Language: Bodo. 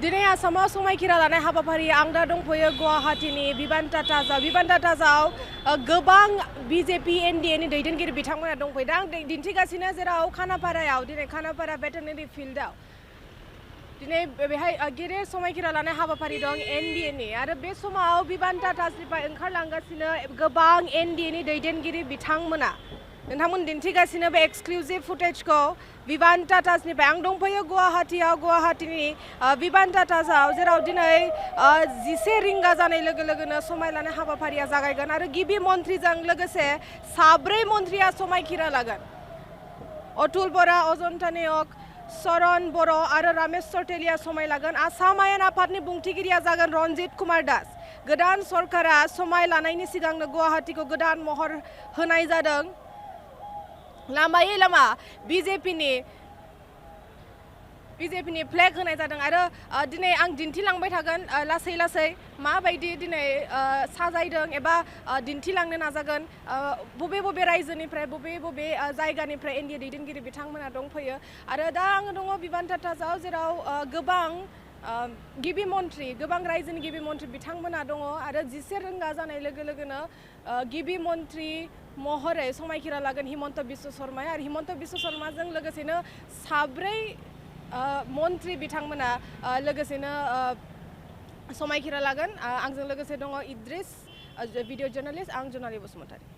दिनै आसामाव समायखिरा लानाय हाबाफारि आं दा दंफैयो गुवाहाटीनि बिबान टाटाजाव गोबां बीजेपी एनडीएनि दैदेनगिरि बिथांमोना दंफैयो दा आं दिन्थिगासिनो जेराव खानापारायाव दिनै खानापारा भेटेरिनारि फिल्डआव दिनै बेहाय गेदेर समायखिरा लानाय हाबाफारि दं एनडीएनि आरो बे समाव बिबान टाटाजनिफ्राय ओंखारलांगासिनो गोबां एनडीएनि दैदेनगिरि बिथांमोना नोंथांमोन दिन्थिगासिनो बे एक्सक्लुसिव फुटेजखौ बिबान टाटाजनिफ्राय आं दंफैयो गुवाहाटीनि बिबान टाटाजाव जेराव दिनै 11 रिंगा जानाय लोगो लोगोनो समाय लानाय हाबाफारिया जागायगोन आरो गिबि मन्थ्रिजों लोगोसे 4 मन्थ्रिया समायखिरा लागोन अतुल बरा अजन्ता नेउग शरण बर' आरो रामेश्वर तेलिया समाय लागोन आसाम आयेन आफादनि बुंथिगिरिया जागोन रनजित कुमार दास गोदान सरकारा समाय लानायनि सिगांनो गुवाहाटीखौ गोदान महर होनाय जादों लामायै लामा बीजेपीनि फ्लेग होनाय जादों आरो दिनै आं दिन्थिलांबाय थागोन लासै लासै माबायदि दिनै साजायदों एबा दिन्थिलांनो नाजागोन बबे बबे रायजोनिफ्राय बबे जायगानिफ्राय एनडीए दैदेनगिरि बिथांमोना दंफैयो आरो दा आङो दङ बिबान टाटाजाव जेराव गोबां गिबि मन्थ्रि गोबां रायजोनि गिबि मन्थ्रि बिथांमोना दङ आरो 11 रिंगा जानाय लोगो लोगोनो गिबि मन्थ्रि महरै समायखिरा लागोन हिमन्त बिश्व शर्माया आरो हिमन्त बिश्व शर्माजों लोगोसेनो 4 मन्थ्रि बिथांमोना लोगोसेनो समायखिरा लागोन आंजों लोगोसे दङ इद्रिस भिडिअ जार्नालिस्ट आं जनालि बसुमतारी।